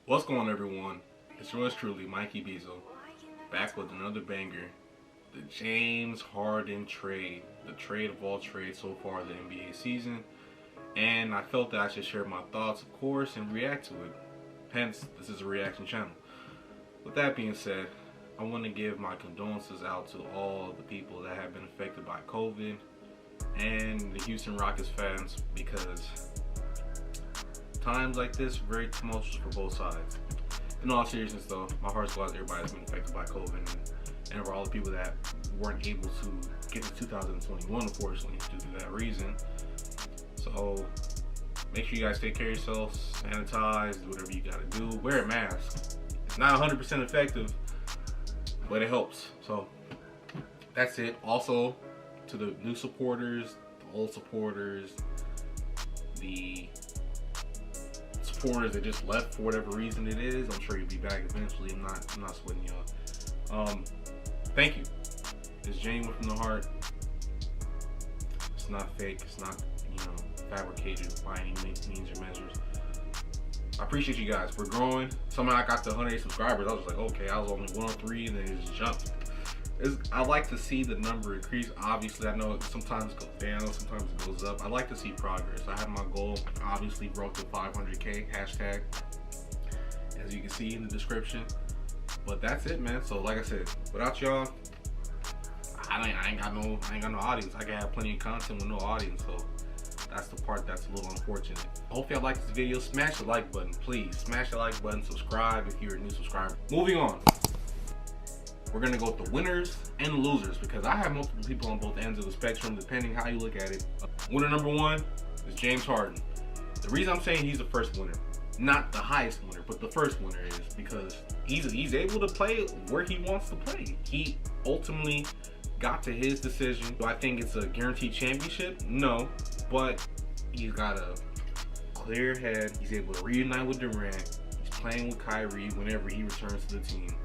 What's going on, everyone? It's yours truly, MikeyyBeezoo, back with another banger. The James Harden trade, the trade of all trades so far the NBA season. And I felt that I should share my thoughts, of course, and react to it. Hence, this is a reaction channel. With that being said, I want to give my condolences out to all the people that have been affected by COVID and the Houston Rockets fans, because times like this are very tumultuous for both sides. In all seriousness though, my heart's goes out to everybody that's been affected by COVID and for all the people that weren't able to get to 2021, unfortunately, due to that reason. So make sure you guys take care of yourselves, sanitize, do whatever you gotta do, wear a mask. It's not 100% effective, but it helps. So that's it. Also, to the new supporters, the old supporters, the supporters that just left for whatever reason it is, I'm sure you'll be back eventually. I'm not sweating y'all. Thank you. It's genuine from the heart. It's not fake. It's not, fabricated by any means or measures. I appreciate you guys. We're growing. Somehow I got to 108 subscribers. I was like, okay, I was only 103, and then it just jumped. I like to see the number increase. Obviously, I know sometimes it goes down, sometimes it goes up. I like to see progress. I have my goal. Obviously, broke the 500K hashtag, as you can see in the description. But that's it, man. So, like I said, without y'all, I ain't got no audience. I can have plenty of content with no audience. So that's the part that's a little unfortunate. Hopefully, y'all like this video. Smash the like button, please. Smash the like button. Subscribe if you're a new subscriber. Moving on. We're gonna go with the winners and the losers, because I have multiple people on both ends of the spectrum, depending how you look at it. Winner number one is James Harden. The reason I'm saying he's the first winner, not the highest winner, but the first winner, is because he's able to play where he wants to play. He ultimately got to his decision. Do I think it's a guaranteed championship? No, but he's got a clear head. He's able to reunite with Durant. He's playing with Kyrie whenever he returns to the team.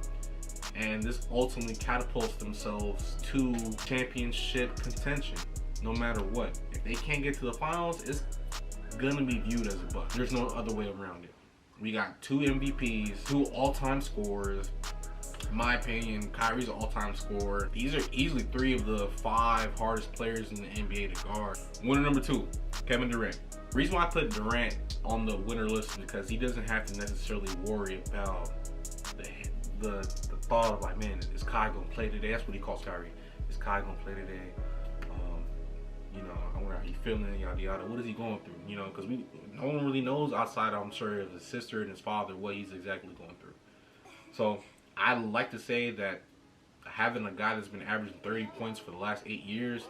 And this ultimately catapults themselves to championship contention, no matter what. If they can't get to the finals, it's gonna be viewed as a bust. There's no other way around it. We got 2 MVPs, 2 all-time scorers. In my opinion, Kyrie's an all-time scorer. These are easily 3 of the 5 hardest players in the NBA to guard. Winner number 2, Kevin Durant. The reason why I put Durant on the winner list is because he doesn't have to necessarily worry about the thought of, like, man, is Kai gonna play today? That's what he calls Kyrie. Is Kai gonna play today? I wonder how he's feeling, yada yada. What is he going through? Because no one really knows outside, I'm sure, of his sister and his father, what he's exactly going through. So I like to say that having a guy that's been averaging 30 points for the last 8 years,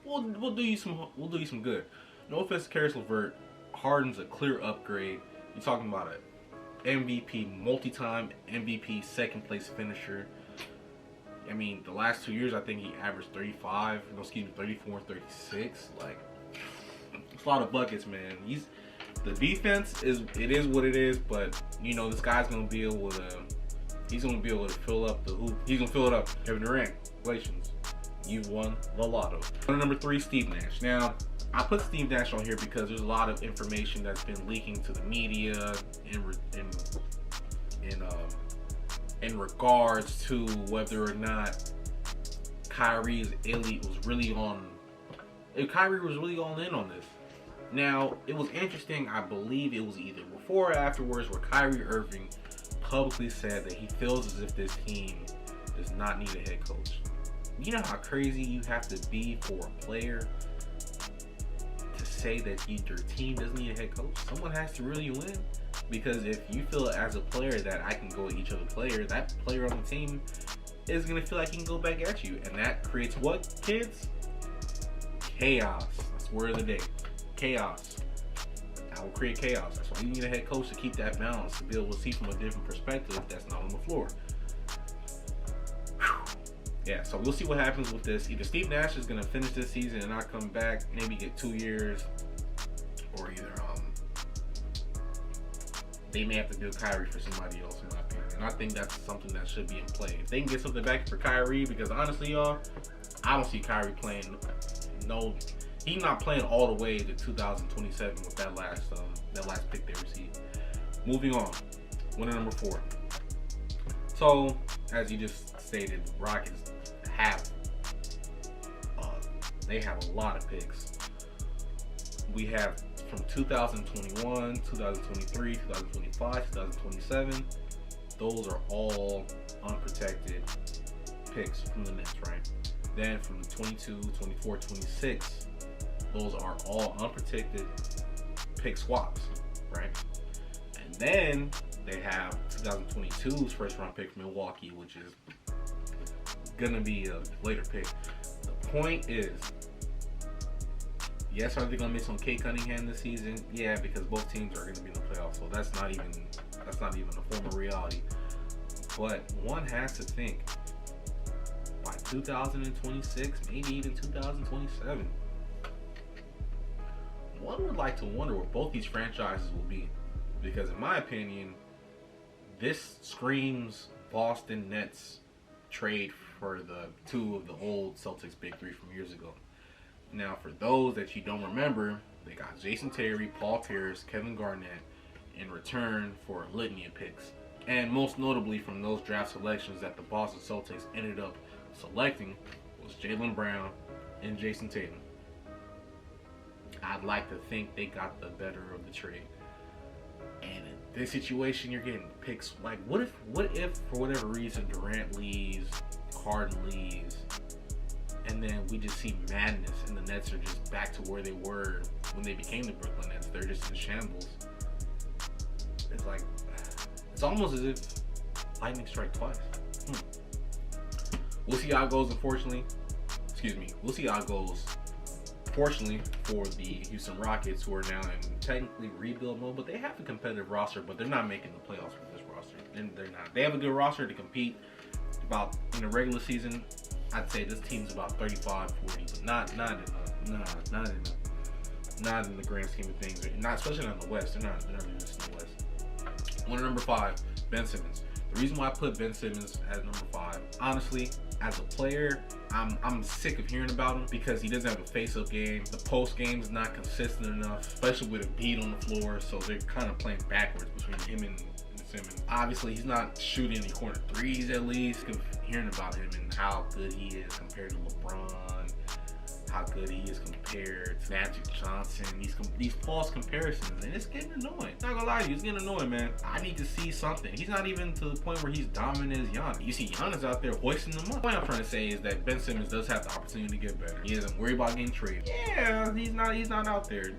we'll do you some good. No offense to Karis LeVert, Harden's a clear upgrade. You're talking about a MVP, multi-time MVP, second place finisher. I mean, the last 2 years, I think he averaged 34 and 36. Like, it's a lot of buckets, man. The defense is what it is, but this guy's gonna be able to fill up the hoop. He's gonna fill it up. Kevin Durant, congratulations, you've won the lotto. Number 3, Steve Nash. Now, I put Steve Nash on here because there's a lot of information that's been leaking to the media in regards to whether or not Kyrie was really all in on this. Now, it was interesting. I believe it was either before or afterwards where Kyrie Irving publicly said that he feels as if this team does not need a head coach. You know how crazy you have to be for a player to say that your team doesn't need a head coach? Someone has to really win. Because if you feel as a player that I can go at each other player, that player on the team is going to feel like he can go back at you. And that creates what, kids? Chaos. That's the word of the day. Chaos. That will create chaos. That's why you need a head coach, to keep that balance, to be able to see from a different perspective that's not on the floor. Whew. Yeah, so we'll see what happens with this. Either Steve Nash is going to finish this season and not come back, maybe get 2 years, or either they may have to build Kyrie for somebody else, in my opinion. And I think that's something that should be in play. If they can get something back for Kyrie, because honestly, y'all, I don't see Kyrie playing. No, he's not playing all the way to 2027 with that last pick they received. Moving on, winner number 4. So, as you just stated, Rockets have they have a lot of picks. We have from 2021, 2023, 2025, 2027. Those are all unprotected picks from the Nets, right? Then from the 22, 24, 26, those are all unprotected pick swaps, right? And then they have 2022's first round pick from Milwaukee, which is gonna be a later pick. The point is, yes, are they gonna miss on Kate Cunningham this season? Yeah, because both teams are gonna be in the playoffs, so that's not even a form of reality. But one has to think by 2026, maybe even 2027, one would like to wonder where both these franchises will be. Because in my opinion, this screams Boston Nets trade for the 2 of the old Celtics big 3 from years ago. Now, for those that you don't remember, they got Jason Terry, Paul Pierce, Kevin Garnett in return for a litany of picks. And most notably from those draft selections that the Boston Celtics ended up selecting was Jaylen Brown and Jason Tatum. I'd like to think they got the better of the trade. And in this situation, you're getting picks like, what if for whatever reason Durant leaves, Harden leaves, and then we just see madness and the Nets are just back to where they were when they became the Brooklyn Nets. They're just in shambles. It's like, it's almost as if lightning strike twice. We'll see how it goes, unfortunately. We'll see how it goes, fortunately, for the Houston Rockets, who are now in technically rebuild mode, but they have a competitive roster, but they're not making the playoffs with this roster. And they're not. They have a good roster to compete about in the regular season. I'd say this team's about 35-40, but not in the grand scheme of things. Not especially not in the West. They're not doing this in the West. Winner number 5, Ben Simmons. The reason why I put Ben Simmons at number 5, honestly, as a player, I'm sick of hearing about him because he doesn't have a face-up game. The post game is not consistent enough, especially with a beat on the floor. So they're kind of playing backwards between him and Simmons. Obviously, he's not shooting any corner threes at least. Hearing about him and how good he is compared to LeBron, how good he is compared to Magic Johnson. These false comparisons, and it's getting annoying. Not gonna lie to you, it's getting annoying, man. I need to see something. He's not even to the point where he's dominant as Giannis. You see Giannis out there hoisting them up. The point I'm trying to say is that Ben Simmons does have the opportunity to get better. He doesn't worry about getting traded. Yeah, he's not out there,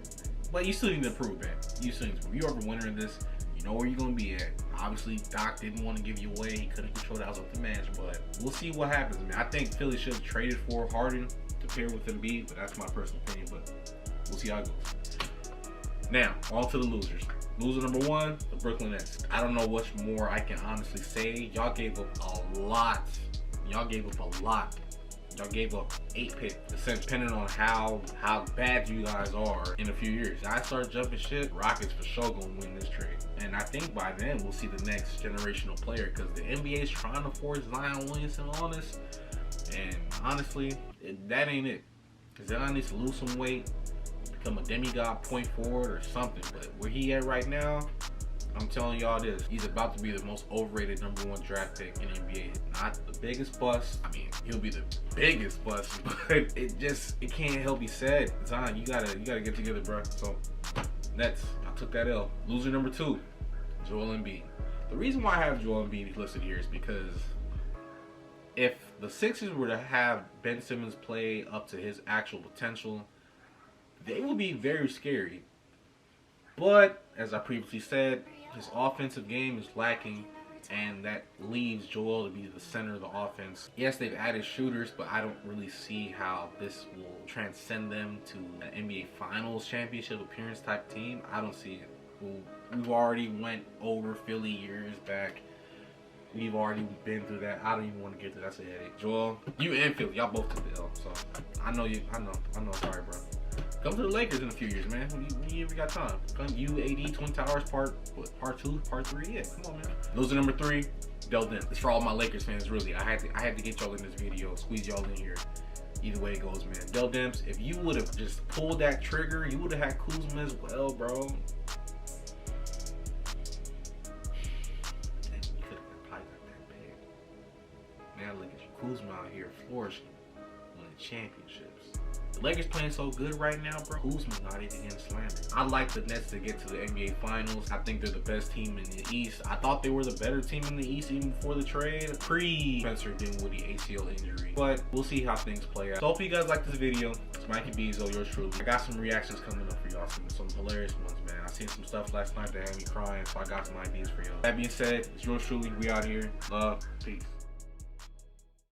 but you still need to improve, man. You still need to improve. You are a winner in this. You know where you're gonna be at. Obviously, Doc didn't want to give you away. He couldn't control the house up to management, but we'll see what happens, man. I think Philly should have traded for Harden to pair with Embiid, but that's my personal opinion, but we'll see how it goes. Now, on to the losers. Loser number 1, the Brooklyn Nets. I don't know what more I can honestly say. Y'all gave up a lot. Y'all gave up 8 picks. Depending on how bad you guys are in a few years. I start jumping shit, Rockets for sure gonna win this trade. And I think by then we'll see the next generational player, because the NBA is trying to force Zion Williamson on us. And honestly, that ain't it. Because Zion needs to lose some weight, become a demigod point forward or something. But where he at right now, I'm telling y'all this, he's about to be the most overrated number 1 draft pick in the NBA. Not the biggest bust. I mean, he'll be the biggest bust, but it can't help be said. Zion, you gotta get together, bro. So Nets, I took that L. Loser number 2, Joel Embiid. The reason why I have Joel Embiid listed here is because if the Sixers were to have Ben Simmons play up to his actual potential, they will be very scary. But as I previously said, his offensive game is lacking, and that leaves Joel to be the center of the offense. Yes, they've added shooters, but I don't really see how this will transcend them to an NBA Finals championship appearance type team. I don't see it. We've already went over Philly years back. We've already been through that. I don't even want to get to that. That's a headache. Joel, you and Philly, y'all both took the L. So I know. Sorry, bro. Come to the Lakers in a few years, man. When you ever got time. Come AD, Twin Towers, part 2, part 3. Yeah, come on, man. Loser number 3, Dell Demps. It's for all my Lakers fans, really. I had to get y'all in this video, squeeze y'all in here. Either way it goes, man. Dell Demps, if you would have just pulled that trigger, you would have had Kuzma as well, bro. Now look at you, Kuzma out here flourishing, winning championships. The Lakers playing so good right now, bro. Kuzma's not even getting slandered. I like the Nets to get to the NBA Finals. I think they're the best team in the East. I thought they were the better team in the East even before the trade. Pre-Spencer Dinwiddie ACL injury. But we'll see how things play out. So hope you guys like this video. It's MikeyyBeezoo, yours truly. I got some reactions coming up for y'all. Some hilarious ones, man. I seen some stuff last night that had me crying, so I got some ideas for y'all. That being said, it's yours truly. We out here. Love. Peace.